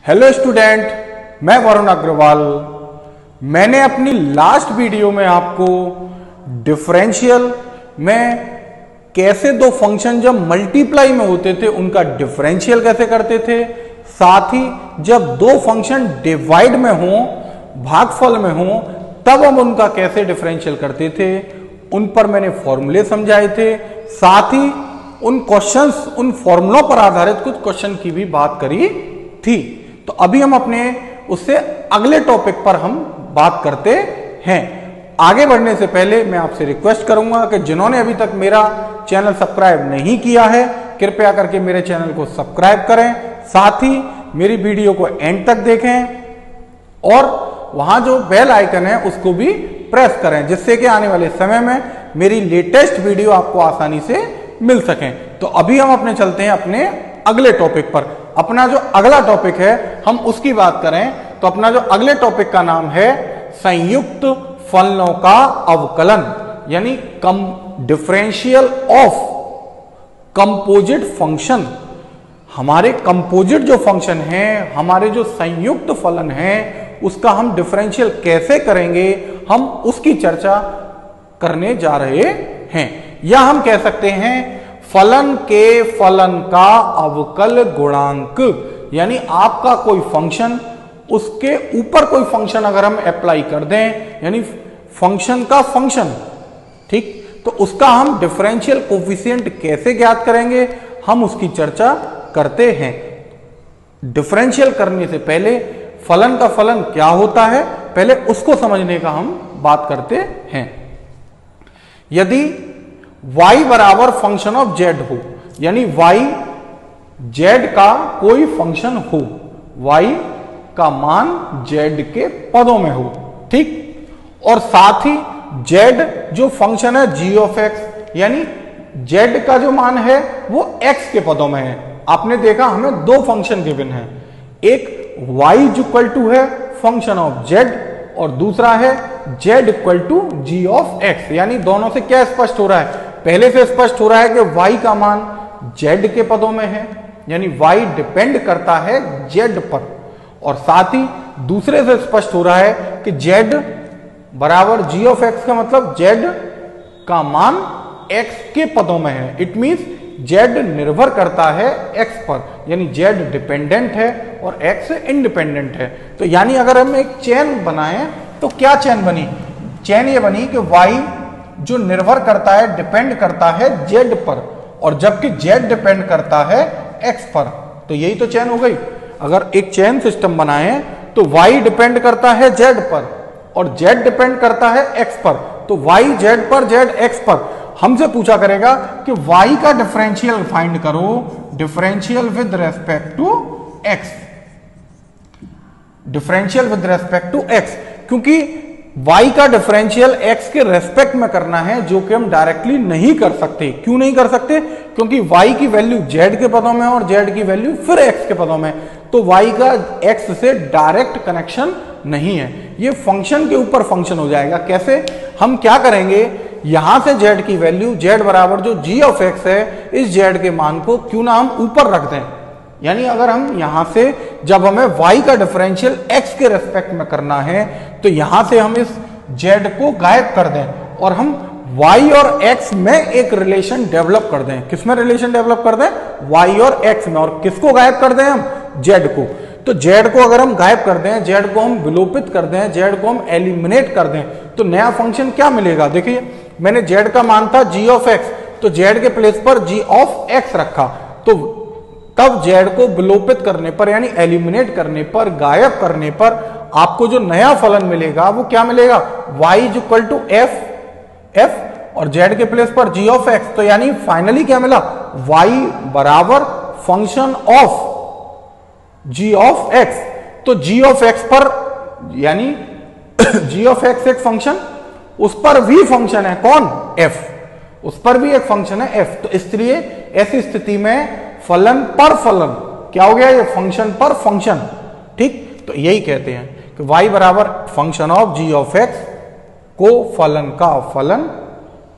Hello student, मैं वरुण अग्रवाल। मैंने अपनी लास्ट वीडियो में आपको डिफरेंशियल में कैसे दो फंक्शन जब मल्टीप्लाई में होते थे उनका डिफरेंशियल कैसे करते थे, साथ ही जब दो फंक्शन डिवाइड में हो, भागफल में हो, तब हम उनका कैसे डिफरेंशियल करते थे, उन पर मैंने फॉर्मूले समझाए थे। साथ ही उन क्वेश्चंस, उन फॉर्मूलों पर आधारित कुछ क्वेश्चन की भी बात करी थी। तो अभी हम अपने उससे अगले टॉपिक पर हम बात करते हैं। आगे बढ़ने से पहले मैं आपसे रिक्वेस्ट करूंगा कि जिन्होंने अभी तक मेरा चैनल सब्सक्राइब नहीं किया है, कृपया करके मेरे चैनल को सब्सक्राइब करें। साथ ही मेरी वीडियो को एंड तक देखें और वहां जो बेल आइकन है उसको भी प्रेस करें, जिससे कि आने वाले समय में मेरी लेटेस्ट वीडियो आपको आसानी से मिल सकें। तो अभी हम अपने चलते हैं अपने अगले टॉपिक पर। अपना जो अगला टॉपिक है हम उसकी बात करें तो अपना जो अगले टॉपिक का नाम है संयुक्त फलनों का अवकलन, यानी डिफरेंशियल ऑफ कंपोजिट फंक्शन। हमारे कंपोजिट जो फंक्शन है, हमारे जो संयुक्त फलन है, उसका हम डिफरेंशियल कैसे करेंगे, हम उसकी चर्चा करने जा रहे हैं। या हम कह सकते हैं फलन के फलन का अवकल गुणांक, यानी आपका कोई फंक्शन, उसके ऊपर कोई फंक्शन अगर हम अप्लाई कर दें, यानी फंक्शन का फंक्शन, ठीक, तो उसका हम डिफरेंशियल कोफिशिएंट कैसे ज्ञात करेंगे, हम उसकी चर्चा करते हैं। डिफरेंशियल करने से पहले फलन का फलन क्या होता है, पहले उसको समझने का हम बात करते हैं। यदि y बराबर फंक्शन ऑफ z हो, यानी y z का कोई फंक्शन हो, y का मान z के पदों में हो, ठीक, और साथ ही z जो फंक्शन है g ऑफ x, यानी z का जो मान है वो x के पदों में है। आपने देखा हमें दो फंक्शन गिवन है, एक y इक्वल टू है फंक्शन ऑफ z और दूसरा है z equal to g of x। यानी दोनों से क्या स्पष्ट हो रहा है, पहले से स्पष्ट हो रहा है कि y का मान z के पदों में है, यानी y डिपेंड करता है z पर, और साथ ही दूसरे से स्पष्ट हो रहा है कि z बराबर g ऑफ x का मतलब z का मान x के पदों में है। इट मींस z निर्भर करता है x पर, यानी z डिपेंडेंट है और x इंडिपेंडेंट है। तो यानी अगर हम एक चेन बनाएं तो क्या चेन बनी, चेन ये बनी कि y जो निर्भर करता है, डिपेंड करता है z पर, और जबकि z डिपेंड करता है x पर। तो यही तो चेन हो गई। अगर एक चेन सिस्टम बनाएं तो y डिपेंड करता है z पर और z डिपेंड करता है x पर, तो y z पर, z x पर। हमसे पूछा करेगा कि y का डिफरेंशियल फाइंड करो, differential with respect to x, differential with respect to x, क्योंकि y का डिफरेंशियल x के रेस्पेक्ट में करना है, जो कि हम डायरेक्टली नहीं कर सकते। क्यों नहीं कर सकते, क्योंकि y की वैल्यू z के पदों में और z की वैल्यू फिर x के पदों में, तो y का x से डायरेक्ट कनेक्शन नहीं है। ये फंक्शन के ऊपर फंक्शन हो जाएगा। कैसे, हम क्या करेंगे, यहां से z की वैल्यू z बराबर जो g ऑफ x है, इस z के मान को क्यों ना हम ऊपर रख दें। यानी अगर हम यहां से, जब हमें y का डिफरेंशियल x के रेस्पेक्ट में करना है, तो यहां से हम इस z को गायब कर दें और हम y और x में एक रिलेशन डेवलप कर दें। किसमें रिलेशन डेवलप कर दें, y और x में। और किसको गायब कर दें हम, z को। तो z को अगर हम गायब कर दें, z को हम विलोपित कर दें, z को हम एलिमिनेट कर दें, तो नया फंक्शन क्या मिलेगा। देखिए, मैंने z का मान था g ऑफ x, तो z के प्लेस पर g ऑफ x रखा, तो तब z को विलोपित करने पर, यानी एलिमिनेट करने पर, गायब करने पर आपको जो नया फलन मिलेगा वो क्या मिलेगा, y इक्वल टू f और z के प्लेस पर g ऑफ x। तो यानी फाइनली क्या मिला, y बराबर function of g of x। तो g ऑफ x पर, यानी g ऑफ x एक फंक्शन, उस पर भी फंक्शन है कौन, f, उस पर भी एक फंक्शन है f। तो इसलिए ऐसी स्थिति में फलन पर फलन क्या हो गया, ये फंक्शन पर फंक्शन, ठीक। तो यही कहते हैं कि y बराबर function of g of x को फलन का फलन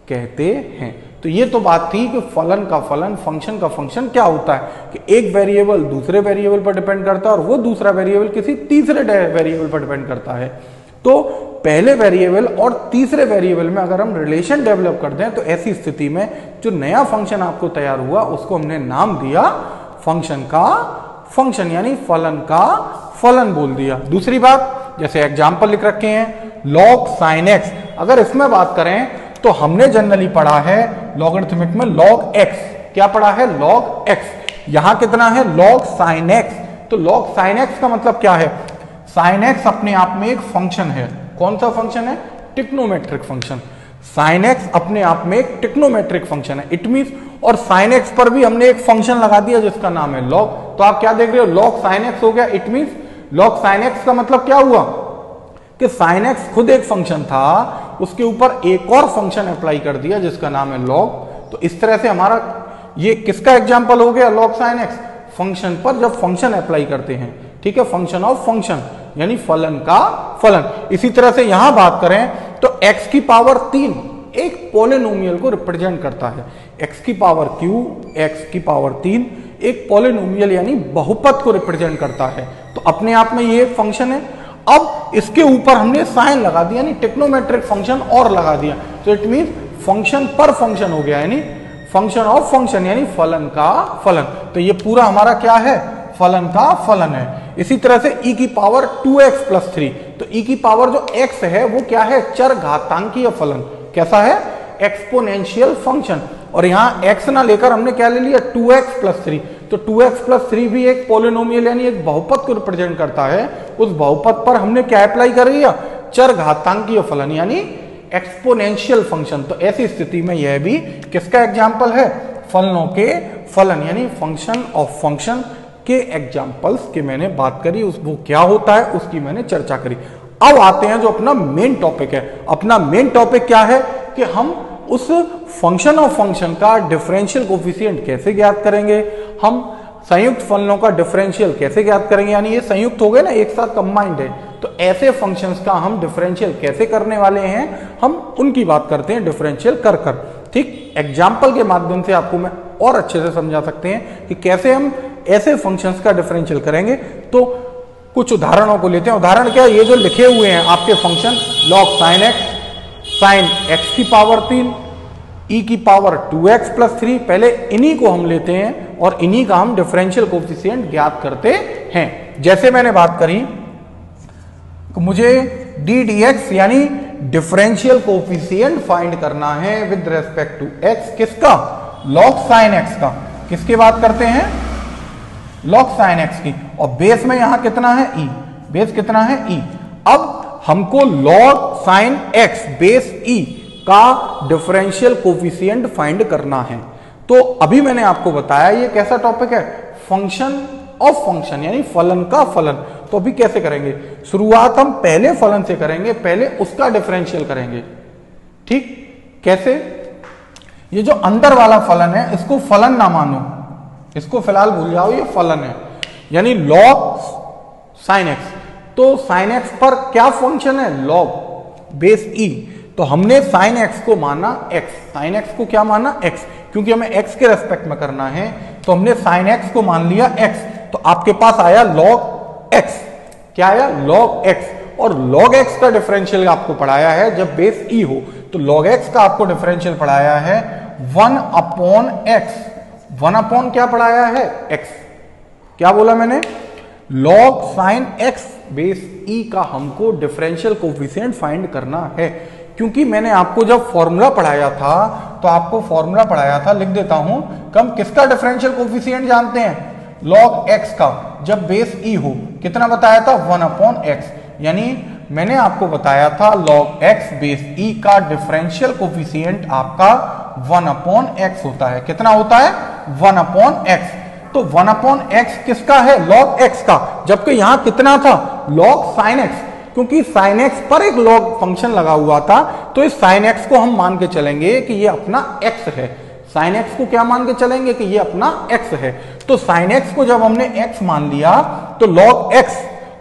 कहते हैं। तो ये तो बात थी कि फलन का फलन, फंक्शन का फंक्शन क्या होता है कि एक वेरिएबल दूसरे वेरिएबल पर डिपेंड करता है और वो दूसरा वेरिएबल किसी तीसरे वेरिएबल पर डिपेंड करता है। तो पहले वेरिएबल और तीसरे वेरिएबल में अगर हम रिलेशन डेवलप कर दें तो ऐसी स्थिति में जो नया फंक्शन आपको तैयार हुआ उसको हमने नाम दिया फंक्शन का फंक्शन, यानी फलन का फलन बोल दिया। दूसरी बात, जैसे एग्जांपल लिख रखे हैं log sin x, अगर इसमें बात करें तो हमने जनरली पढ़ा है लॉगरिथमिक में log x, क्या पढ़ा है log x, यहां कितना है log sin x। तो log sin x का मतलब क्या है, sin x अपने आप में एक फंक्शन है। कौन सा फंक्शन है, ट्रिग्नोमेट्रिक फंक्शन। sin x अपने आप में एक ट्रिग्नोमेट्रिक फंक्शन है, इट मींस, और sin x पर भी हमने एक फंक्शन लगा दिया जिसका नाम है log। तो आप क्या देख रहे हो, log sin x हो गया, it means log sin x का मतलब क्या हुआ कि sin x खुद एक फंक्शन था, उसके ऊपर एक और फंक्शन अप्लाई कर दिया जिसका नाम है log। तो इस तरह से हमारा ये किसका एग्जांपल हो गया, log sin x, फंक्शन पर जब फंक्शन अप्लाई करते हैं, ठीक है, फंक्शन ऑफ फंक्शन यानी फलन का फलन। इसी तरह से यहां बात करें तो x की पावर 3 एक पॉलिनोमियल को रिप्रेजेंट करता है, x की पावर q, x की पावर 3 एक पॉलिनोमियल यानी बहुपद को रिप्रेजेंट करता है। तो अपने आप में ये एक फंक्शन है। अब इसके ऊपर हमने साइन लगा दिया यानी ट्रिग्नोमेट्रिक फंक्शन और लगा दिया, तो इट मींस फंक्शन पर फंक्शन हो गया, यानी फंक्शन ऑफ फंक्शन यानी फलन का फलन। तो ये पूरा हमारा क्या है, फलन का फलन है। इसी तरह से e की पावर 2x + 3, तो e की पावर जो x है वो क्या है, चर घातांकीय फलन। कैसा है, एक्सपोनेंशियल फंक्शन। और यहां x ना लेकर हमने क्या ले लिया, 2x + 3। तो 2x + 3 भी एक पॉलिनोमियल यानी एक बहुपद को रिप्रेजेंट करता है। उस बहुपद पर हमने क्या अप्लाई कर दिया, चर घातांकीय फलन यानी एक्सपोनेंशियल फंक्शन। तो ऐसी स्थिति में यह भी किसका एग्जाम्पल है, फलनों के फलन यानी फंक्शन ऑफ फंक्शन के एग्जाम्पल्स की मैंने बात करी, उस वो क्या होता है उसकी मैंने चर्चा करी। अब आते हैं जो अपना मेन टॉपिक है। अपना मेन टॉपिक क्या है कि हम उस फंक्शन ऑफ फंक्शन का डिफरेंशियल कोफिशिएंट कैसे ज्ञात करेंगे, हम संयुक्त फलनों का डिफरेंशियल कैसे ज्ञात करेंगे, यानी ये संयुक्त हो गए ना, एक साथ कंबाइंड है, तो ऐसे फंक्शंस का हम डिफरेंशियल कैसे करने वाले हैं, हम उनकी बात करते हैं डिफरेंशियल कर कर। ठीक, एग्जाम्पल के माध्यम से आपको मैं और अच्छे से समझा सकते हैं कि कैसे हम ऐसे फंक्शंस का डिफरेंशियल करेंगे। तो कुछ उदाहरणों को लेते हैं। उदाहरण क्या, ये जो लिखे हुए हैं आपके function log sin x, sin x की पावर 3, e की पावर 2x + 3, पहले इन्हीं को हम लेते हैं और इन्हीं का हम डिफरेंशियल कोफिशिएंट ज्ञात करते हैं। जैसे मैंने बात करी मुझे d dx यानी डिफरेंशियल कोफिशिएंट फाइंड करना है विद रेस्पेक्ट टू x, किसका, log sin x का। किसकी बात करते हैं, log sin x की। और बेस में यहां कितना है, e, बेस कितना है, e। अब हमको log sin x base e का डिफरेंशियल कोफिशिएंट फाइंड करना है। तो अभी मैंने आपको बताया ये कैसा टॉपिक है, फंक्शन ऑफ फंक्शन यानी फलन का फलन। तो अभी कैसे करेंगे, शुरुआत हम पहले फलन से करेंगे, पहले उसका डिफरेंशियल करेंगे। ठीक, कैसे, ये जो अंदर वाला फलन है इसको फलन ना मानो, इसको फिलहाल भूल जाओ, ये फलन है यानी log sin x। तो sin x पर क्या फंक्शन है, log बेस e। तो हमने sin x को माना x, sin x को क्या माना x, क्योंकि हमें x के रेस्पेक्ट में करना है तो हमने sin x को मान लिया x। तो आपके पास आया log x, क्या आया, log x। और log x का डिफरेंशियल आपको पढ़ाया है जब बेस e हो, तो log x का आपको डिफरेंशियल पढ़ाया है 1/x। 1 क्या पढ़ाया है, x। क्या बोला मैंने, log sin x base e का हमको डिफरेंशियल कोफिशिएंट फाइंड करना है। क्योंकि मैंने आपको जब फॉर्मूला पढ़ाया था तो आपको फॉर्मूला पढ़ाया था, लिख देता हूं, हम किसका डिफरेंशियल कोफिशिएंट जानते हैं, log x का, जब बेस e हो। कितना बताया था, 1/x। यानी मैंने आपको बताया था log x बेस e का डिफरेंशियल कोफिशिएंट आपका 1/x होता है। कितना होता है, 1/x। तो 1/x किसका है, log x का, जबकि यहां कितना था, log sin x। क्योंकि sin x पर एक log फंक्शन लगा हुआ था तो इस sin x को हम मान के चलेंगे कि ये अपना x है। sin x को क्या मान के चलेंगे कि ये अपना x है। तो sin x को जब हमने x मान लिया तो log x,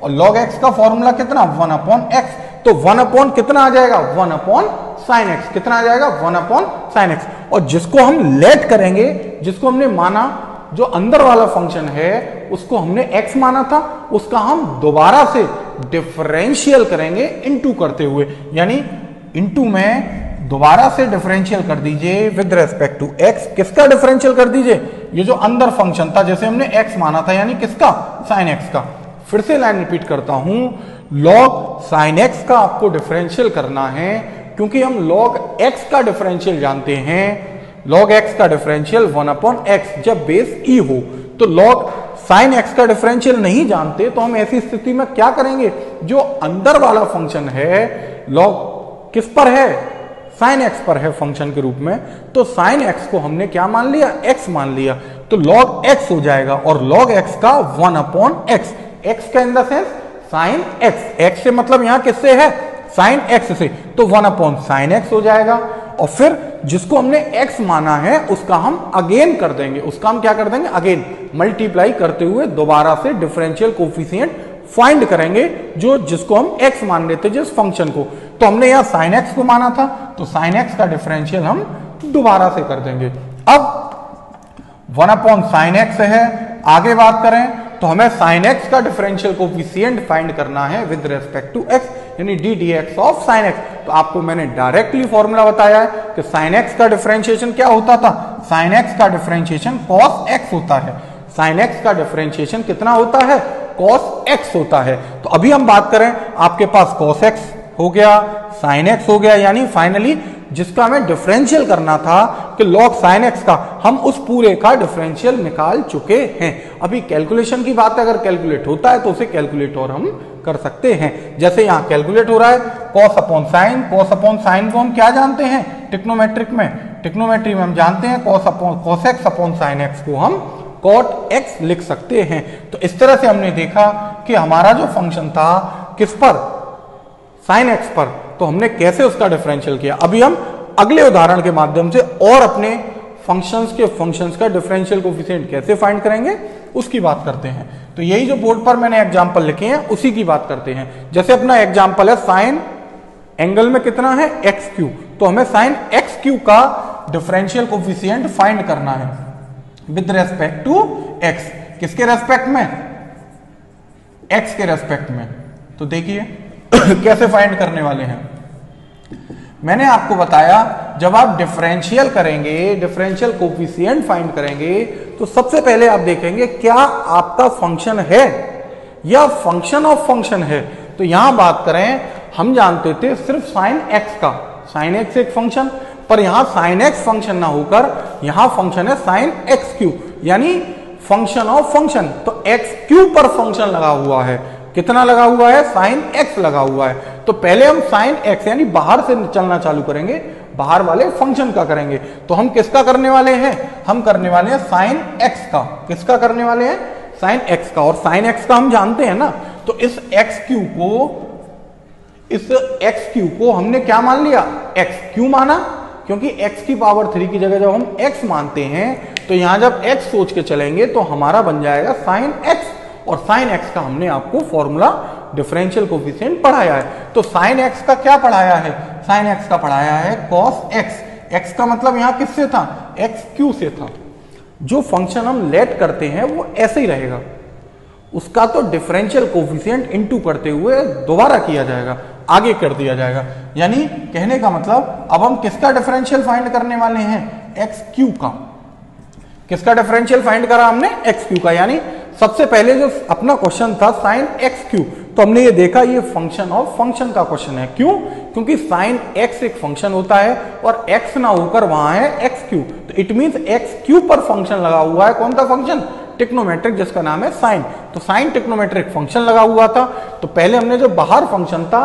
और log x का फॉर्मूला कितना, 1/x। तो 1 कितना आ जाएगा, 1/sin साइन एक्स, कितना आ जाएगा 1 अपॉन साइन एक्स। और जिसको हम लेट करेंगे, जिसको हमने माना जो अंदर वाला फंक्शन है उसको हमने x माना था, उसका हम दोबारा से डिफरेंशियल करेंगे इनटू करते हुए, यानी इनटू में दोबारा से डिफरेंशियल कर दीजिए विद रेस्पेक्ट टू x। किसका डिफरेंशियल कर दीजिए, ये जो अंदर फंक्शन था जैसे हमने x माना था, यानी किसका, साइन x का। फिर से लाइन रिपीट करता हूं, log साइन x का आपको डिफरेंशियल करना है, क्योंकि हम log x का डिफरेंशियल जानते हैं। log x का डिफरेंशियल 1 अपॉन x जब बेस e हो, तो log साइन x का डिफरेंशियल नहीं जानते तो हम ऐसी स्थिति में क्या करेंगे, जो अंदर वाला फंक्शन है log किस पर है, साइन x पर है फंक्शन के रूप में, तो साइन x को हमने क्या मान लिया, x मान लिया, तो log x हो जाएगा। और log x का 1 अपॉन x, x का in the sense sine x, x से मतलब यहां किससे है, साइन x से, तो 1 अपॉन साइन x हो जाएगा। और फिर जिसको हमने x माना है उसका हम अगेन कर देंगे, उसका हम क्या कर देंगे, अगेन मल्टीप्लाई करते हुए दोबारा से डिफरेंशियल कोफिशिएंट फाइंड करेंगे, जो जिसको हम x मान लेते जिस फंक्शन को। तो हमने यहां साइन x को माना था, तो साइन x का डिफरेंशियल हम दोबारा से कर देंगे। अब 1 अपॉन साइन x है, आगे बात करें तो हमें साइन x का डिफरेंशियल कोफिशिएंट फाइंड करना है विद रेस्पेक्ट टू x, यानी D D x of sine x। तो आपको मैंने डायरेक्टली फॉर्मूला बताया है कि साइन x का डिफरेंशिएशन क्या होता था, साइन x का डिफरेंशिएशन cos x होता है। साइन x का डिफरेंशिएशन कितना होता है, cos x होता है। तो अभी हम बात करें, आपके पास cos x हो गया, साइन x हो गया, यानी फाइनली जिसका हमें डिफरेंशियल करना था कि log साइन x का, हम उस पूरे का डिफरेंशियल निकाल चुके हैं। अभी कैलकुलेशन की बात है, अगर कैलकुलेट होता है तो उसे कैलकुलेट और हम कर सकते हैं। जैसे यहां कैलकुलेट हो रहा है cos upon sine, cos upon sine को हम क्या जानते हैं, टिक्नोमेट्रिक में, टिक्नोमेट्री में हम जानते हैं cos x upon sine x को हम cot x लिख सकते हैं। तो इस तरह से हमने देखा कि हमारा जो फंक्शन था किस पर, साइन x पर, तो हमने कैसे उसका डिफरेंशियल किया। अभी हम अगले उदाहरण के माध्यम से और अपने फंक्शंस का डिफरेंशियल कोफिशिएंट कैसे फाइंड करेंगे उसकी बात करते हैं। तो यही जो बोर्ड पर मैंने एग्जांपल लिखे हैं उसी की बात करते हैं। जैसे अपना एग्जांपल है साइन एंगल में कितना है एक्स क्यू, तो हमें साइन एक्स क्यू का डिफरेंशियल कोफिशिएंट फाइंड करना है विद रेस्पेक्ट टू एक्स। किसके रेस्पेक्ट में, एक्स के रेस्पेक्ट में। तो देखिए कैसे फाइंड करने वाले हैं। मैंने आपको बताया जब आप डिफरेंशियल करेंगे, डिफरेंशियल कोफिशिएंट फाइंड करेंगे, तो सबसे पहले आप देखेंगे क्या आपका फंक्शन है या फंक्शन ऑफ फंक्शन है। तो यहां बात करें, हम जानते थे सिर्फ साइन एक्स का, साइन एक्स एक फंक्शन, पर यहां साइन एक्स फंक्शन ना होकर यहां फंक्शन है साइन एक्स क्यू, यानी फंक्शन ऑफ फंक्शन। तो एक्स क्यू पर फंक्शन लगा हुआ है, कितना लगा हुआ है, साइन एक्स लगा हुआ है। तो पहले हम साइन एक्स यानी बाहर से चलना चालू करेंगे, बाहर वाले फंक्शन का करेंगे। तो हम किसका करने वाले हैं, हम करने वाले हैं साइन एक्स का। किसका करने वाले हैं, साइन एक्स का। और साइन एक्स का हम जानते हैं ना, तो इस एक्स क्यू को हमने क्या मान लिया, एक्स क्यू माना, क्योंकि x की पावर 3 की जगह जब हम x मानते हैं तो यहां जब x सोच के चलेंगे तो हमारा बन जाएगा साइन x। और साइन x का हमने आपको फॉर्मूला डिफरेंशियल कोफिशिएंट पढ़ाया है। तो साइन x का क्या पढ़ाया है, साइन x का पढ़ाया है cos x। x का मतलब यहां किससे था, x क्यू से था। जो फंक्शन हम लेट करते हैं वो ऐसे ही रहेगा, उसका तो डिफरेंशियल कोफिशिएंट इनटू करते हुए दोबारा किया जाएगा, आगे कर दिया जाएगा। यानी कहने का मतलब अब हम किसका डिफरेंशियल फाइंड करने वाले हैं, एक्स क्यू का। किसका डिफरेंशियल फाइंड करा हमने, एक्स क्यू का। यानी सबसे पहले जो अपना क्वेश्चन था साइन एक्स क्यू, तो हमने ये देखा ये फंक्शन ऑफ फंक्शन का क्वेश्चन है। क्यों, क्योंकि साइन एक्स एक फंक्शन होता है और एक्स ना होकर वहां है एक्स क्यू, तो इट मींस एक्स क्यू पर फंक्शन लगा हुआ है। कौन सा फंक्शन, टिक्नोमेट्रिक, जिसका नाम है साइन। तो साइन टिक्नोमेट्रिक फंक्शन लगा हुआ था। तो पहले हमने जो बाहर फंक्शन था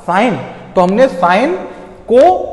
साइन, तो हमने साइन को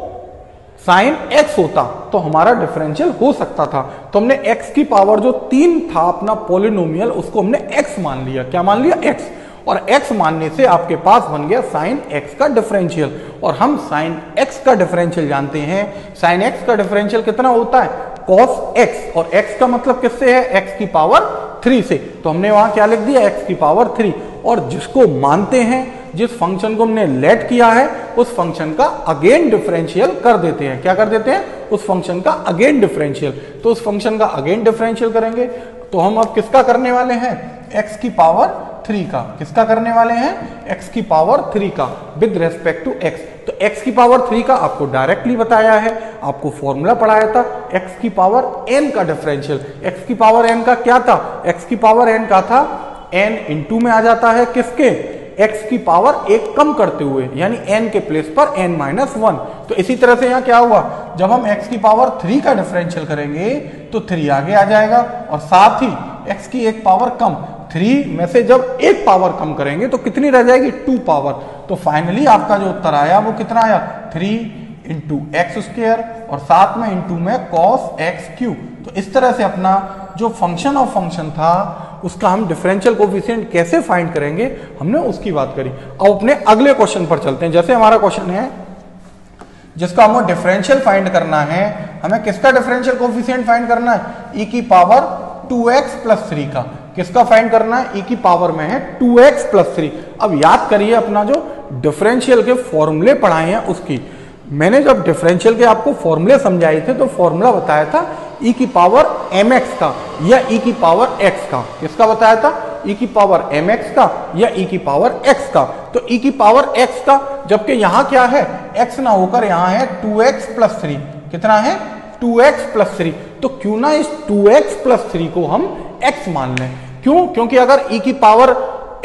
साइन एक्स होता तो हमारा डिफरेंशियल हो सकता था। तो हमने एक्स की पावर जो 3 था अपना पॉलिनोमियल, उसको हमने एक्स मान लिया। क्या मान लिया, एक्स। और एक्स मानने से आपके पास बन गया साइन एक्स का डिफरेंशियल। और हम साइन एक्स का डिफरेंशियल जानते हैं। साइन एक्स का डिफरेंशियल कितना होता है, कॉस एक्स। और एक्स का मतलब किससे है, एक्स की पावर 3 से। तो हमने वहां क्या लिख दिया, एक्स की पावर 3। और जिसको मानते हैं जिस फंक्शन को हमने लेट किया है उस फंक्शन का अगेन डिफरेंशियल कर देते हैं। क्या कर देते हैं? उस फंक्शन का अगेन डिफरेंशियल। तो उस फंक्शन का अगेन डिफरेंशियल करेंगे तो हम अब किसका करने वाले हैं? x की पावर 3 का। किसका करने वाले हैं? x की पावर 3 का विद रेस्पेक्ट टू x। तो x की पावर 3 का आपको डायरेक्टली बताया है, आपको फॉर्मूला पढ़ाया था x की पावर n का डिफरेंशियल। x की पावर n का क्या था? x की पावर n का था n इंटू में आ जाता है किसके? x की पावर एक कम करते हुए, यानी n के प्लेस पर n-1। तो इसी तरह से यहाँ क्या हुआ, जब हम x की पावर 3 का डिफरेंशियल करेंगे तो 3 आगे आ जाएगा और साथ ही x की एक पावर कम, 3 में से जब एक पावर कम करेंगे तो कितनी रह जाएगी? 2 पावर। तो फाइनली आपका जो उत्तर आया वो कितना आया? 3 इंटू एक्स स्क्वायर और साथ में इंटू में कॉस एक्स क्यूब। तो इस तरह से अपना जो फंक्शन ऑफ फंक्शन था उसका हम डिफरेंशियल कोफिशिएंट कैसे फाइंड करेंगे, हमने उसकी बात करी। अब अपने अगले क्वेश्चन पर चलते हैं। जैसे हमारा क्वेश्चन है जिसका हमें डिफरेंशियल फाइंड करना है, हमें किसका डिफरेंशियल कोफिशिएंट फाइंड करना है? e की पावर 2x प्लस 3 का। किसका फाइंड करना है? e की पावर में है 2x प्लस 3। अब याद करिए अपना जो डिफरेंशियल के फॉर्मूले पढ़ाए हैं उसकी, मैंने जब डिफरेंशियल के आपको फॉर्मूले समझाए थे तो फॉर्मूला बताया था e की पावर mx का या e की पावर x का। किसका बताया था? e की पावर mx का या e की पावर x का। तो e की पावर x का, जबकि यहां क्या है? x ना होकर यहां है 2x प्लस 3। कितना है? 2x plus 3। तो क्यों ना इस 2x प्लस 3 को हम x मान लें। क्यों? क्योंकि अगर e की पावर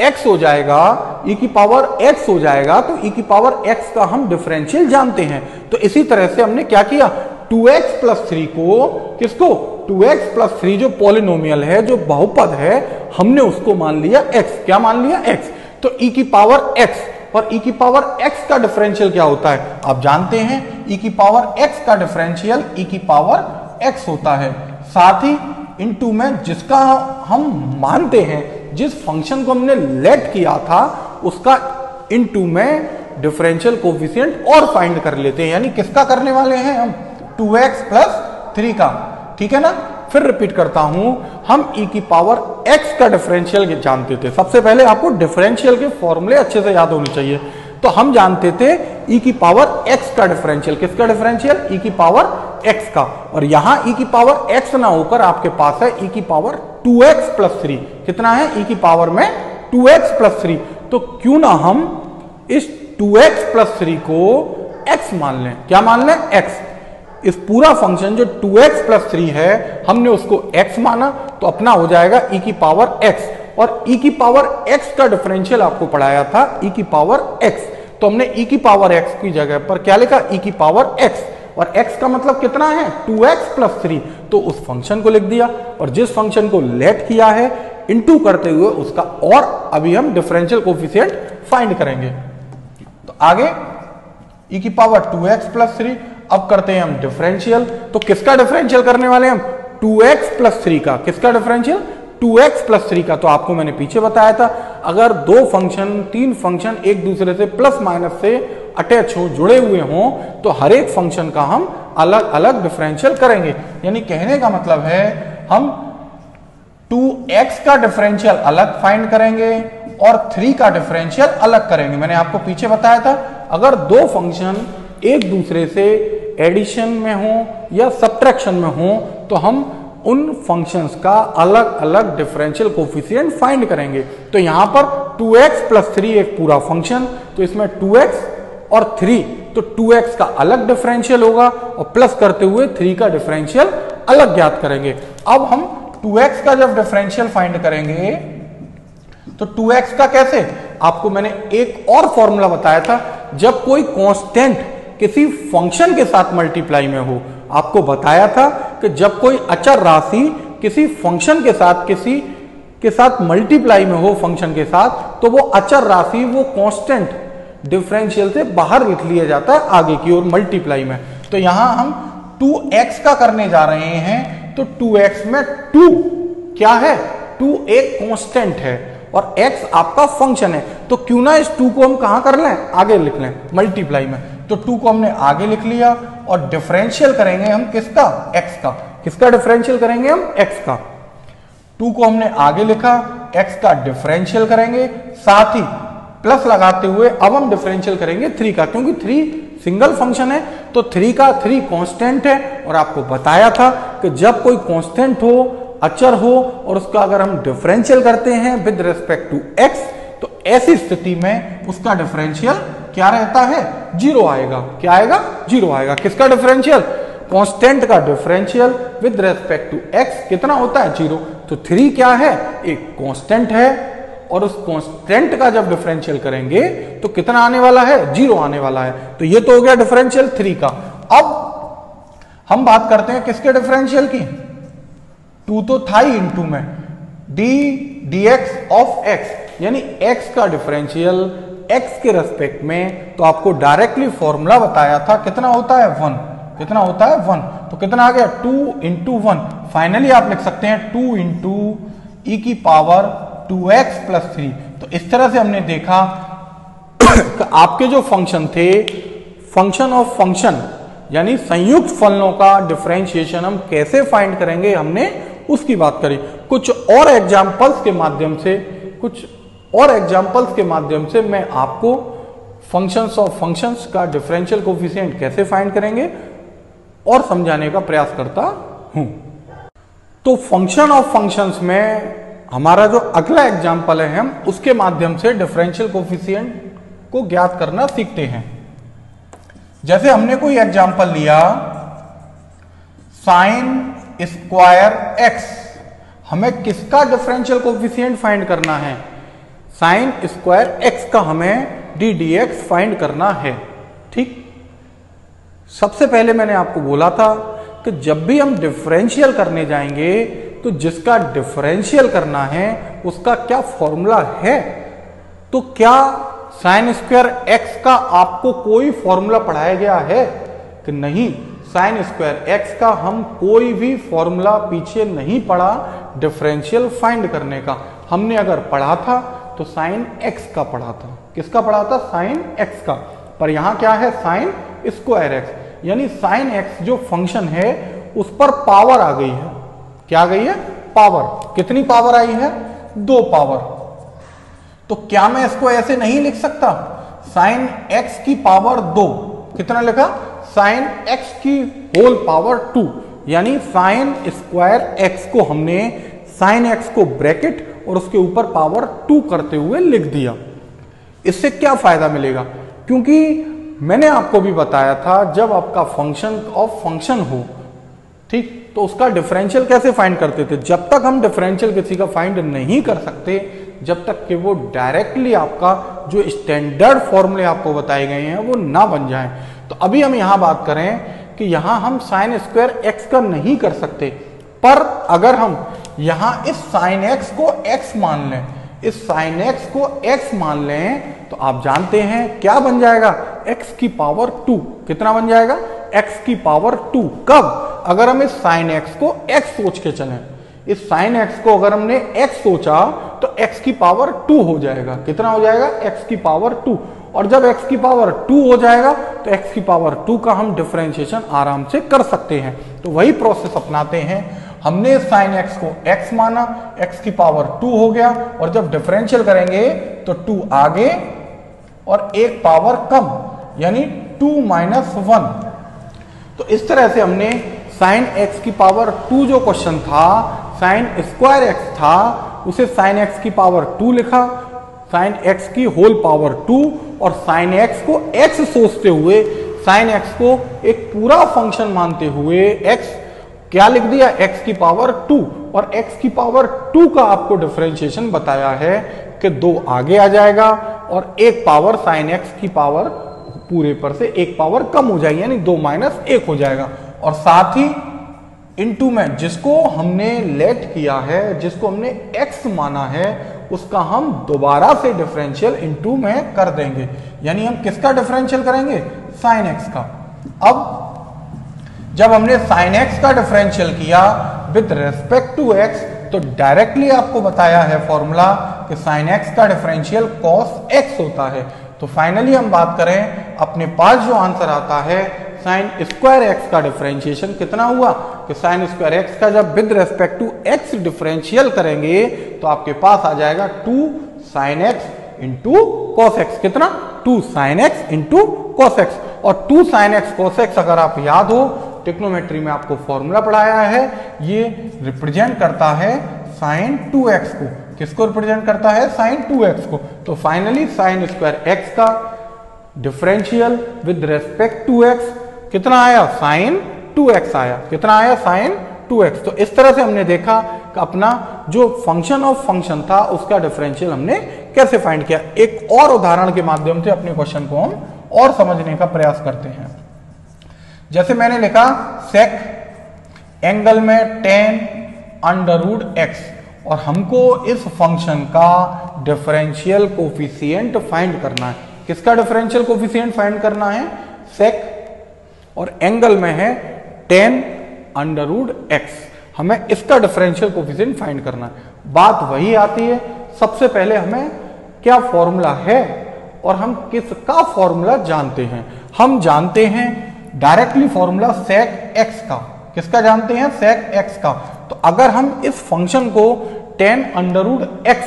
x हो जाएगा, e की पावर x हो जाएगा तो e की पावर x का हम डिफरेंशियल जानते हैं। तो इसी तरह से हमने क्या किया, 2x प्लस 3 को, किसको? 2x प्लस 3 जो पॉलिनोमियल है, जो बहुपद है, हमने उसको मान लिया x। क्या मान लिया? x। तो e की पावर x और e की पावर x का डिफरेंशियल क्या होता है? आप जानते हैं e की पावर x का डिफरेंशियल e की पावर x होता है। साथ ही इनटू में जिसका हम मानते हैं, जिस फंक्शन को हमने लेट किया था उसका इनटू में डिफरेंशियल कोफिशिएंट और फाइंड कर लेते हैं। यानी किसका करने वाले हैं हम? 2x प्लस 3 का। ठीक है ना? फिर रिपीट करता हूं, हम e की पावर x का डिफरेंशियल जानते थे। सबसे पहले आपको डिफरेंशियल के फॉर्मूले अच्छे से याद होने चाहिए। तो हम जानते थे e की पावर x का डिफरेंशियल। किसका डिफरेंशियल? e की पावर x का। और यहां e की पावर x ना होकर आपके पास है e की पावर 2x प्लस 3। कितना है? e की पावर में 2x प्लस 3। तो क्यों ना हम इस 2x प्लस 3 को x मान लें। क्या मान लें? x। इस पूरा फंक्शन जो 2x प्लस 3 है हमने उसको x माना तो अपना हो जाएगा e की पावर x। और e की पावर x का डिफरेंशियल आपको पढ़ाया था e की पावर x। तो हमने e की पावर x की जगह पर क्या लिखा? e की पावर x। और x का मतलब कितना है? 2x plus 3। तो उस फंक्शन को लिख दिया और जिस फंक्शन को लेट किया है इनटू करते हुए उसका और अभी हम डिफरेंशियल कोफिशिएंट फाइंड करेंगे। तो आगे e की पावर 2x प्लस 3। अब करते हैं हम डिफरेंशियल। तो किसका डिफरेंशियल करने वाले हम? 2x प्लस 3 का। किसका डिफरेंशियल? 2x प्लस 3 का। तो आपको मैंने पीछे बताया था अगर दो फंक्शन, तीन फंक्शन एक दूसरे से प्लस माइनस से अटैच हो, जुड़े हुए हों, तो हर एक फंक्शन का हम अलग अलग डिफरेंशियल करेंगे। यानी कहने का मतलब है हम 2x का डिफरेंशियल अलग फाइंड करेंगे और 3 का डिफरेंशियल अलग करेंगे। मैंने आपको पीछे बताया था अगर दो फंक्शन एक दूसरे से एडिशन में हो या सब्ट्रैक्शन में हो तो हम उन फंक्शंस का अलग अलग डिफरेंशियल कोफिशिएंट फाइंड करेंगे। तो यहां पर 2x प्लस 3 एक पूरा फंक्शन, तो इसमें 2x और 3, तो 2x का अलग डिफरेंशियल होगा और प्लस करते हुए 3 का डिफरेंशियल अलग ज्ञात करेंगे। अब हम 2x का जब डिफरेंशियल फाइंड करेंगे तो 2x का कैसे? आपको मैंने एक और फॉर्मूला बताया था, जब कोई कांस्टेंट किसी फंक्शन के साथ मल्टीप्लाई में हो। आपको बताया था कि जब कोई अचर राशि किसी फंक्शन के साथ, किसी के साथ मल्टीप्लाई में हो फंक्शन के साथ, तो वो अचर राशि, वो कांस्टेंट डिफरेंशियल से बाहर लिख लिया जाता है आगे की ओर मल्टीप्लाई में। तो यहां हम 2x का करने जा रहे हैं। तो 2x में 2 क्या है? 2 एक कांस्टेंट है और x आपका फंक्शन है। तो क्यों ना इस 2 को हम कहां कर लें? आगे लिख लें, मल्टीप्लाई में। तो 2 को हमने आगे लिख लिया और डिफरेंशियल करेंगे हम किसका? x का। किसका डिफरेंशियल करेंगे हम? x का। 2 को हमने आगे लिखा, x का डिफरेंशियल करेंगे, साथ ही प्लस लगाते हुए अब हम डिफरेंशियल करेंगे 3 का, क्योंकि 3 सिंगल फंक्शन है तो 3 का 3 कांस्टेंट है। और आपको बताया था कि जब कोई कांस्टेंट हो, अचर हो और उसका अगर हम डिफरेंशियल करते हैं विद रिस्पेक्ट टू एक्स तो ऐसी स्थिति में उसका डिफरेंशियल क्या रहता है, 0 आएगा। क्या आएगा, 0 आएगा। किसका डिफरेंशियल, कांस्टेंट का differential with respect to x कितना होता है, 0। तो 3 क्या है, एक कांस्टेंट है और उस कांस्टेंट का जब डिफरेंशियल करेंगे तो कितना आने वाला है, 0 आने वाला है। तो ये तो हो गया डिफरेंशियल 3 का। अब हम बात करते हैं किसके डिफरेंशियल की, 2 तो था ही इनटू में dx ऑफ x, यानी x का डिफरेंशियल x के रेस्पेक्ट में। तो आपको डायरेक्टली फॉर्मूला बताया था कितना होता है, 1। कितना होता है, 1। तो कितना आ गया, 2 इंटू 1। फाइनली आप लिख सकते हैं 2 इंटू ई की पावर 2x प्लस 3। तो इस तरह से हमने देखा कि आपके जो फंक्शन थे, फंक्शन ऑफ फंक्शन यानी संयुक्त फलनों का डिफरेंशिएशन हम कैसे फाइंड करेंगे, हमने उसकी बात करी। कुछ और एग्जांपल्स के माध्यम से मैं आपको फंक्शंस ऑफ फंक्शंस का डिफरेंशियल कोफिशिएंट कैसे फाइंड करेंगे और समझाने का प्रयास करता हूं। तो फंक्शन ऑफ फंक्शंस में हमारा जो अगला एग्जांपल है, हम उसके माध्यम से डिफरेंशियल कोफिशिएंट को ज्ञात करना सीखते हैं। जैसे हमने कोई एग्जांपल लिया साइन स्क्वायर एक्स, हमें किसका डिफरेंशियल कोफिशिएंट फाइंड करना है, साइन स्क्वायर एक्स का हमें ddx फाइंड करना है। ठीक, सबसे पहले मैंने आपको बोला था कि जब भी हम डिफरेंशियल करने जाएंगे तो जिसका डिफरेंशियल करना है उसका क्या फॉर्मूला है। तो क्या साइन स्क्वायर एक्स का आपको कोई फॉर्मूला पढ़ाया गया है कि नहीं, साइन स्क्वायर एक्स का हम कोई भी फॉर्मूला पीछे नहीं पढ़ा डिफरेंशियल फाइंड करने का। हमने अगर पढ़ा था तो साइन एक्स का पढ़ा था। किसका पढ़ा था, साइन एक्स का। पर यहां क्या है, साइन स्क्वायर एक्स, यानी साइन एक्स जो फंक्शन है उस पर पावर आ गई है। क्या आ गई है, पावर। कितनी पावर आई है, 2 पावर। तो क्या मैं इसको ऐसे नहीं लिख सकता, साइन एक्स की पावर 2, कितना लिखा, साइन एक्स की होल पावर 2, यानी साइन स्क्वायर एक्स को हमने साइन एक्स को ब्रैकेट और उसके ऊपर पावर 2 करते हुए लिख दिया। इससे क्या फायदा मिलेगा, क्योंकि मैंने आपको भी बताया था जब आपका फंक्शन ऑफ फंक्शन हो, ठीक, तो उसका डिफरेंशियल कैसे फाइंड करते थे। जब तक हम डिफरेंशियल किसी का फाइंड नहीं कर सकते, जब तक कि वो डायरेक्टली आपका जो स्टैंडर्ड फॉर्मूले आपको बताए गए हैं वो ना बन जाए। तो अभी हम यहां बात करें कि यहां हम साइन स्क्वायर एक्स का नहीं कर सकते, पर अगर हम यहां इस साइन एक्स को एक्स मान लें, इस साइन एक्स को एक्स मान लें, तो आप जानते हैं क्या बन जाएगा, एक्स की पावर 2। कितना बन जाएगा, एक्स की पावर 2। कब, अगर हम इस साइन एक्स को एक्स सोच के चलें, इस साइन एक्स को अगर हमने एक्स सोचा तो एक्स की पावर 2 हो जाएगा। कितना हो जाएगा, एक्स की पावर 2। और जब एक्स की पावर 2 हो जाएगा तो एक्स की पावर 2 का हम डिफरेंशिएशन आराम से कर सकते हैं। तो वही प्रोसेस अपनाते हैं। हमने साइन एक्स को एक्स माना, एक्स की पावर 2 हो गया, और जब डिफरेंशियल करेंगे तो 2 आगे और एक पावर कम, यानी 2 माइनस 1। तो इस तरह से हमने साइन एक्स की पावर 2 जो क्वेश्चन था, साइन स्क्वायर एक्स था, उसे साइन एक्स की पावर 2 लिखा, साइन एक्स की होल पावर 2, और साइन एक्स को एक्स सोचते हुए, साइन एक्स को एक पूरा फंक्शन मानते हुए एक्स क्या लिख दिया, एक्स की पावर 2। और एक्स की पावर 2 का आपको डिफरेंशिएशन बताया है कि 2 आगे आ जाएगा और एक पावर साइन एक्स की पावर पूरे पर से एक पावर कम हो जाएगी, यानी 2 माइनस 1 हो जाएगा। और साथ ही इनटू में जिसको हमने लेट किया है, जिसको हमने एक्स माना है, उसका हम दोबारा से डिफरेंशियल इनटू में कर देंगे, यानी हम किसका डिफरेंशियल करेंगे, साइन एक्स का। अब जब हमने साइन एक्स का डिफरेंशियल किया विद रेस्पेक्ट टू एक्स, तो डायरेक्टली आपको बताया है फॉर्मूला कि साइन एक्स का डिफरेंशियल कॉस एक्स होता है। तो फाइनली हम बात करें, अपने पास जो आंसर आता है साइन स्क्वायर एक्स का डिफरेंशिएशन कितना हुआ, कि साइन स्क्वायर एक्स का जब with respect to x differential करेंगे तो आपके पास आ जाएगा 2 sine x into cos x, कितना 2 sin x into cos x. और 2 sin x cos x अगर आप याद हो ट्रिग्नोमेट्री में आपको फॉर्मूला पढ़ाया है, ये रिप्रेजेंट करता है sin 2x को। किसको रिप्रेजेंट करता है? sin 2x को। तो फाइनली sin स्क्वायर x का differential with respect to x कितना आया? sin 2x आया। कितना आया? sin 2x। तो इस तरह से हमने देखा कि अपना जो फंक्शन ऑफ फंक्शन था उसका डिफरेंशियल हमने कैसे फाइंड किया। एक और उदाहरण के माध्यम से अपने क्वेश्चन को हम और समझने का प्रयास करते हैं। जैसे मैंने लिखा sec एंगल में tan √x और हमको इस फंक्शन का डिफरेंशियल कोफिशिएंट फाइंड करना है। किसका डिफरेंशियल कोफिशिएंट फाइंड करना है? sec और एंगल में है tan √x, हमें इसका डिफरेंशियल कोफिशिएंट फाइंड करना है। बात वही आती है, सबसे पहले हमें क्या फॉर्मूला है और हम किसका फॉर्मूला जानते हैं? हम जानते हैं डायरेक्टली फॉर्मूला sec x का। किसका जानते हैं? sec x का। तो अगर हम इस फंक्शन को tan √x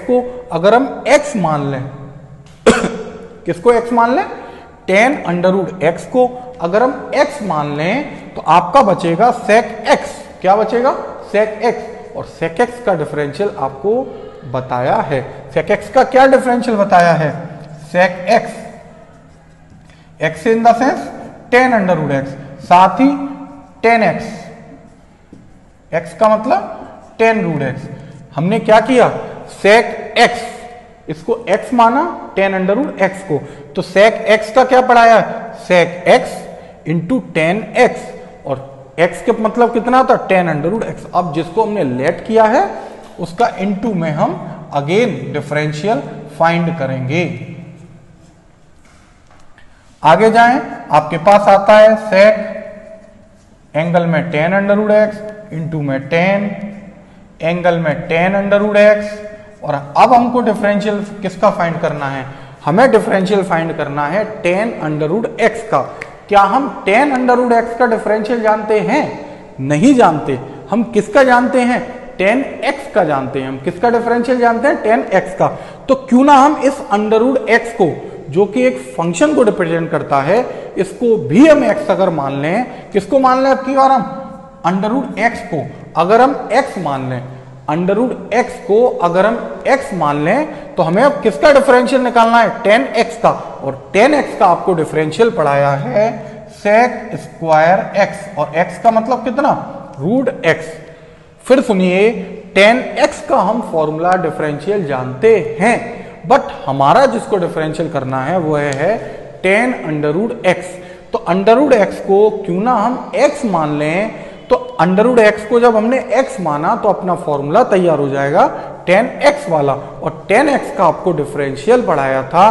को अगर हम x मान लें किसको x मान लें? tan √x को अगर हम x मान लें तो आपका बचेगा sec x। क्या बचेगा? sec x। और sec x का डिफरेंशियल आपको बताया है। sec x का क्या डिफरेंशियल बताया है? sec x x in the sense tan √x, साथ ही tan x, x का मतलब tan √x। हमने क्या किया? sec x, इसको x माना tan √x को, तो sec x का क्या पढ़ाया है? sec x into tan x, और x के मतलब कितना था? tan √x। अब जिसको हमने लेट किया है उसका इनटू में हम अगेन डिफरेंशियल फाइंड करेंगे। आगे जाएं, आपके पास आता है sec एंगल में tan √x इंटू में tan एंगल में tan √x। और अब हमको डिफरेंशियल किसका फाइंड करना है? हमें डिफरेंशियल फाइंड करना है tan √x का। क्या हम tan √x का डिफरेंशियल जानते हैं? नहीं जानते। हम किसका जानते हैं? tan x का जानते हैं। हम किसका डिफरेंशियल जानते हैं? tan x का। तो क्यों ना हम इस √x को, जो कि एक फंक्शन को रिप्रेजेंट करता है, इसको भी हम x अगर मान लें। किसको मान लें अब की बार? हम √x को अगर हम x मान लें, √x को अगर हम x मान लें तो हमें अब किसका डिफरेंशियल निकालना है? tan x का। और tan x का आपको डिफरेंशियल पढ़ाया है sec स्क्वायर x, और x का मतलब कितना? √x। फिर सुनिए, tan x का हम फॉर्मूला डिफरेंशियल जानते हैं, बट हमारा जिसको डिफरेंशियल करना है वो है tan √x। तो √x को क्यों ना हम x मान लें, तो √x को जब हमने x माना तो अपना फॉर्मूला तैयार हो जाएगा tan x वाला। और tan x का आपको डिफरेंशियल पढ़ाया था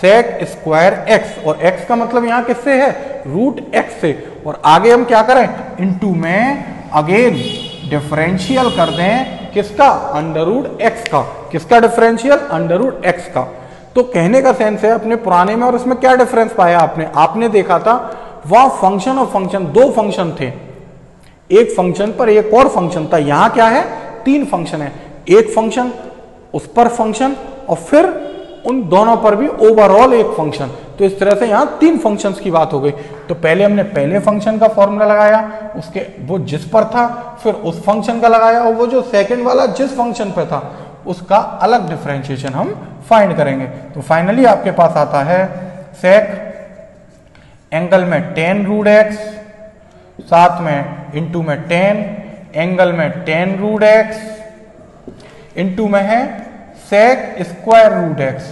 sec स्क्वायर x, और x का मतलब यहां किससे है? √x से। और आगे हम क्या करें? इनटू में अगेन डिफरेंशियल कर दें किसका? √x का। किसका डिफरेंशियल? √x का। तो कहने का सेंस है, अपने पुराने में और इसमें क्या डिफरेंस पाया आपने देखा था वहां फंक्शन और फंक्शन, दो फंक्शन थे, एक फंक्शन पर एक और फंक्शन था। यहां क्या है? 3 फंक्शन है, एक फंक्शन, उस पर फंक्शन, और फिर उन दोनों पर भी ओवरऑल एक फंक्शन। तो इस तरह से यहां 3 फंक्शंस की बात हो गई। तो पहले हमने पहले फंक्शन का फॉर्मूला लगाया, उसके वो जिस पर था, फिर उस फंक्शन का लगाया, और वो जो सेकंड वाला जिस फंक्शन पर था उसका अलग डिफरेंशिएशन हम फाइंड करेंगे। तो फाइनली आपके पास आता है sec एंगल में tan √x, साथ में इनटू में tan एंगल में tan √x, इनटू में है sec square √x,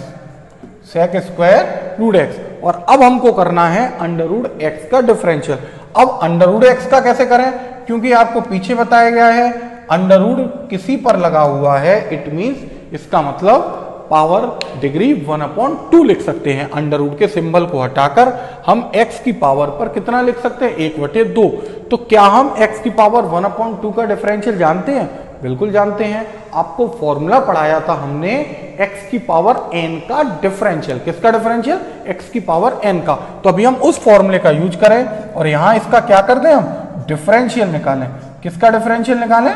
sec square √x। और अब हमको करना है √x का डिफरेंशियल। अब √x का कैसे करें? क्योंकि आपको पीछे बताया गया है √ किसी पर लगा हुआ है, इट मींस इसका मतलब पावर डिग्री 1/2 लिख सकते हैं। √ के सिंबल को हटाकर हम x की पावर पर कितना लिख सकते हैं? 1/2। तो क्या हम x की पावर 1/2 का डिफरेंशियल जानते हैं? बिल्कुल जानते हैं। आपको फॉर्मूला पढ़ाया था हमने x की पावर n का डिफरेंशियल। किसका डिफरेंशियल? x की पावर n का। तो अभी हम उस फॉर्मूले का यूज करें और यहां इसका क्या कर दें? हम डिफरेंशियल निकालें। किसका डिफरेंशियल निकालें?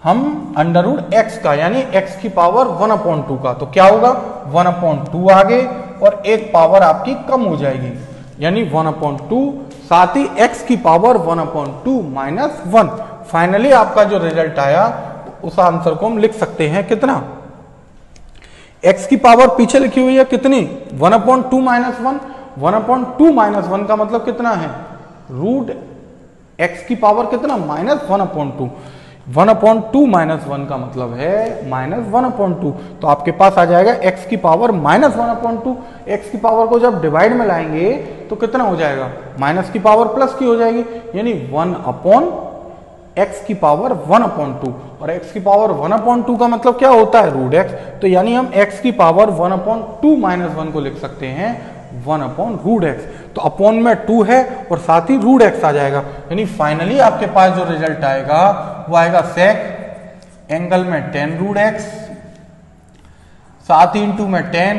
हम अंडर रूट एक्स का यानी एक्स की पावर 1/2 का, तो क्या होगा 1/2 आगे और एक पावर आपकी कम हो जाएगी यानी 1/2, साथ ही x की पावर 1/2 माइनस 1। फाइनली आपका जो रिजल्ट आया उस आंसर को हम लिख सकते हैं कितना, x की पावर पीछे लिखी हुई है कितनी 1/2 माइनस 1, 1/2 माइनस 1 का मतलब कितना है रूट x की पावर कितना माइनस 1/2, 1/2 माइनस 1 का मतलब है माइनस 1/2, तो आपके पास आ जाएगा x की पावर माइनस 1/2। x की पावर को जब डिवाइड में लाएंगे तो कितना हो जाएगा, माइनस की पावर प्लस की हो जाएगी यानी 1/x की पावर 1/2, और x की पावर 1/2 का मतलब क्या होता है रूट x, तो यानी हम x की पावर 1/2 माइनस 1 को लिख सकते हैं 1/√x, तो अपॉन में 2 है और साथ ही रूट x आ जाएगा, यानी फाइनली आपके पास जो रिजल्ट आएगा वो आएगा sec एंगल में tan√x, साथ ही इंटू में tan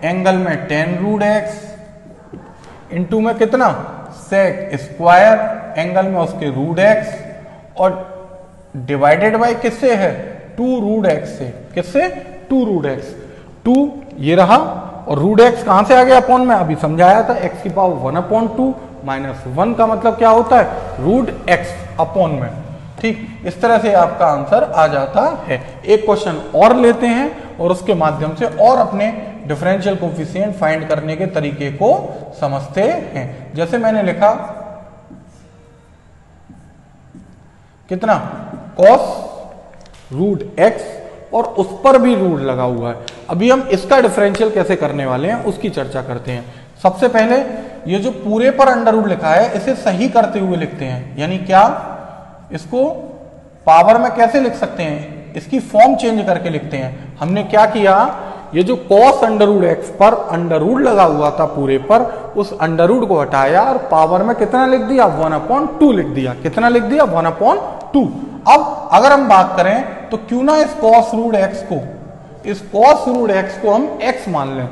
एंगल में tan√x, इंटू में कितना sec स्क्वायर एंगल में उसके रूट x, और डिवाइडेड बाय किससे है 2√x से, किससे 2√x, 2 ये रहा और रूट x कहां से आ गया अपॉन में, अभी समझाया था x की पावर 1/2 माइनस 1 का मतलब क्या होता है रूट x अपॉन में। ठीक, इस तरह से आपका आंसर आ जाता है। एक क्वेश्चन और लेते हैं और उसके माध्यम से और अपने डिफरेंशियल कोफिशिएंट फाइंड करने के तरीके को समझते हैं। जैसे मैंने लिखा कितना cos√x और उस पर भी रूट लगा हुआ है। अभी हम इसका डिफरेंशियल कैसे करने वाले हैं उसकी चर्चा करते हैं। सबसे पहले ये जो पूरे पर अंडर रूट लिखा है इसे सही करते हुए लिखते हैं, यानी क्या इसको पावर में कैसे लिख सकते हैं, इसकी फॉर्म चेंज करके लिखते हैं। हमने क्या किया, ये जो cos√x पर अंडर रूट लगा हुआ था पूरे पर, उस अंडर रूट को हटाया और पावर में कितना लिख दिया 1/2 लिख दिया। कितना लिख दिया 1/2। अब अगर हम बात करें तो क्यों ना इस cos√x को हम x मान लें।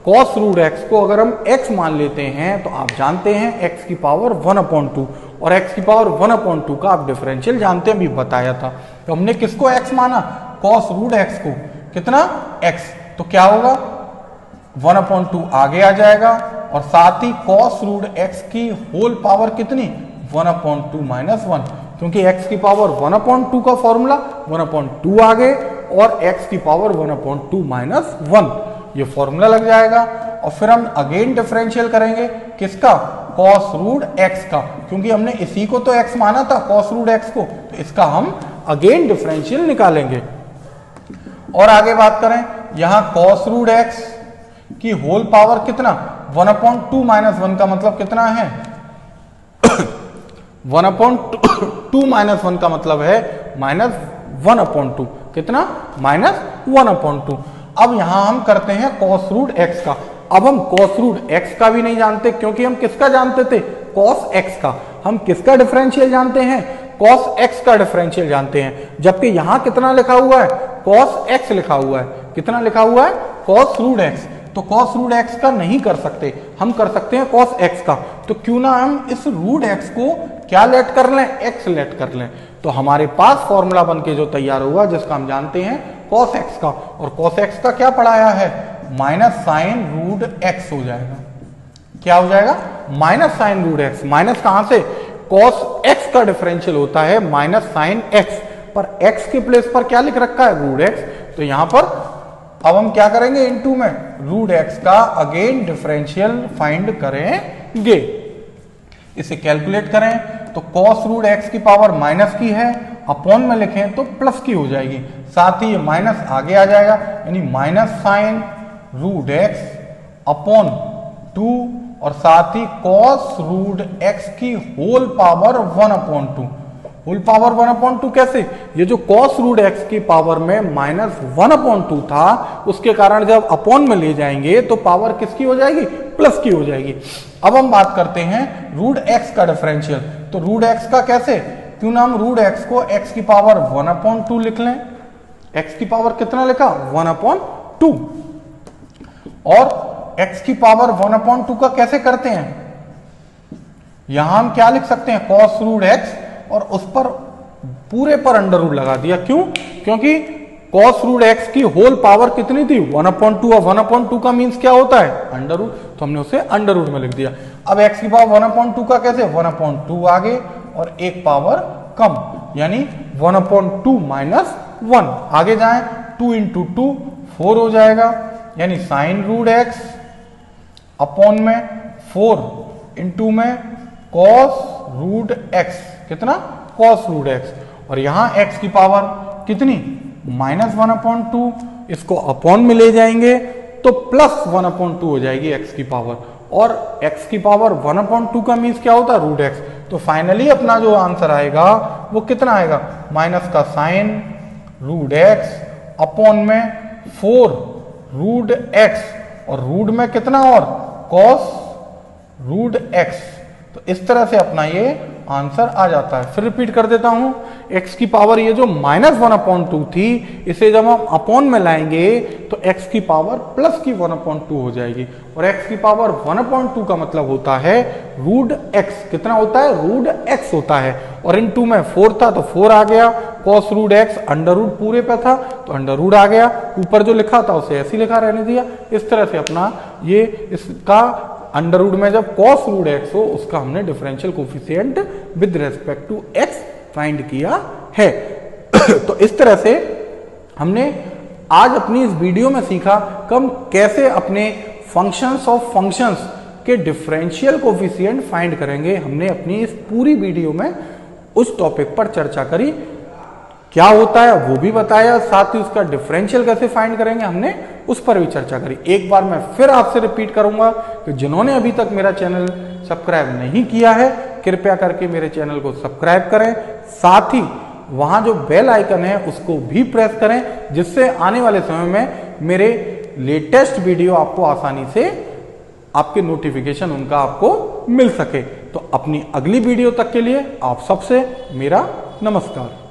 cos√x को अगर हम x मान लेते हैं तो आप जानते हैं x की पावर 1/2 और x की पावर 1/2 का आप डिफरेंशियल जानते हैं, अभी बताया था। तो हमने किसको x माना, cos√x को, कितना x, तो क्या होगा 1/2 आगे आ जाएगा और साथ ही cos√x की होल पावर कितनी 1/2 माइनस 1, क्योंकि x की पावर 1/2 का फॉर्मूला 1/2 आगे और x की पावर 1/2 माइनस 1, ये फॉर्मूला लग जाएगा। और फिर हम अगेन डिफरेंशियल करेंगे किसका, cos√x का, क्योंकि हमने इसी को तो x माना था cos√x को, तो इसका हम अगेन डिफरेंशियल निकालेंगे। और आगे बात करें यहां cos√x की होल पावर कितना 1/2 माइनस 1 का मतलब कितना है 1/2 माइनस 1 का मतलब है माइनस 1/2, कितना माइनस 1/2। अब यहां हम करते हैं cos√x का। अब हम cos√x का भी नहीं जानते, क्योंकि हम किसका जानते थे cos x का। हम किसका डिफरेंशियल जानते हैं cos x का डिफरेंशियल जानते हैं, जबकि यहां कितना लिखा हुआ है cos x लिखा हुआ है। कितना लिखा हुआ है cos√x, तो cos√x का नहीं कर सकते, हम कर सकते हैं cos x का। तो क्यों ना हम इस √x को क्या लेट कर लें, x लेट कर लें। तो हमारे पास फॉर्मूला बन के जो तैयार हुआ जिसका हम जानते हैं cos x का, और cos x का क्या पढ़ाया है माइनस साइन √x हो जाएगा। क्या हो जाएगा माइनस साइन √x। माइनस कहां से, cos x का डिफरेंशियल होता है माइनस साइन x, पर x के प्लेस पर क्या लिख रखा है √x, तो यहां पर अब हम क्या करेंगे इनटू में √x का अगेन डिफरेंशियल फाइंड करेंगे। इसे कैलकुलेट करें तो cos√x की पावर माइनस की है, अपॉन में लिखें तो प्लस की हो जाएगी, साथ ही ये माइनस आगे आ जाएगा, यानी माइनस साइन √x अपॉन 2 और साथ ही cos√x की होल पावर 1/2। होल पावर 1/2 कैसे, ये जो cos√x की पावर में माइनस 1/2 था उसके कारण जब अपॉन में ले जाएंगे तो पावर किसकी हो जाएगी प्लस की हो जाएगी। अब हम बात करते हैं √x का डिफरेंशियल। तो √x का कैसे, क्यों ना हम √x को x की पावर 1/2 लिख लें। x की पावर कितना लिखा 1/2, और x की पावर 1/2 का कैसे करते हैं, यहां हम क्या लिख सकते हैं cos√x और उस पर पूरे पर अंडर रूट लगा दिया। क्यों? क्योंकि cos रूट एक्स की होल पावर कितनी थी? 1/2। और 1/2 का मीन्स क्या होता है? Under root. तो हमने उसे अंडर रूट में लिख दिया। अब x की पावर 1/2 का कैसे? 1/2 आगे और एक पावर कम, यानी 1/2 माइनस 1। आगे जाए 2 इंटू 2 4 हो जाएगा, यानी साइन रूट एक्स अपॉन में 4 इंटू में कॉस रूट एक्स। कितना? Cos root x. और यहां x की पावर कितनी? माइनस 1/2। इसको अपॉन में ले जाएंगे तो प्लस 1/2 हो जाएगी x की पावर। और x की पावर 1/2 का मीन्स क्या होता है? Root x. तो फाइनली अपना जो आंसर आएगा वो कितना आएगा? माइनस का साइन रूट एक्स अपॉन में 4 रूट एक्स और रूट में कितना और कॉस रूट एक्स। तो इस तरह से अपना ये आंसर आ जाता है। फिर रिपीट कर देता हूं, x की पावर ये जो माइनस 1/2 थी, इसे जब हम अपॉन में लाएंगे तो x की पावर प्लस की 1/2 हो जाएगी। और x की पावर 1/2 का मतलब होता है रूट x। कितना होता है? रूट x होता है। और इनटू में 4 था तो 4 आ गया, cos root x under root पूरे पे था तो अंडर रूट आ गया, ऊपर जो लिखा था उसे ऐसे ही लिखा रहने दिया। इस तरह से अपना ये इसका अंडर रूट में जब कॉस रूट एक्स हो उसका हमने differential coefficient with respect to x find किया है। तो इस तरह से हमने आज अपनी इस वीडियो में सीखा कि हम कैसे अपने फंक्शंस ऑफ फंक्शंस के डिफरेंशियल कोफिशिएंट फाइंड करेंगे। हमने अपनी इस पूरी वीडियो में उस टॉपिक पर चर्चा करी, क्या होता है वो भी बताया, साथ ही उसका डिफरेंशियल कैसे फाइंड करेंगे हमने उस पर भी चर्चा करी। एक बार मैं फिर आपसे रिपीट करूंगा कि जिन्होंने अभी तक मेरा चैनल सब्सक्राइब नहीं किया है कृपया करके मेरे चैनल को सब्सक्राइब करें, साथ ही वहां जो बेल आइकन है उसको भी प्रेस करें, जिससे आने वाले समय में मेरे लेटेस्ट वीडियो आपको आसानी से आपके नोटिफिकेशन उनका आपको मिल सके। तो अपनी अगली वीडियो तक के लिए आप सबसे मेरा नमस्कार।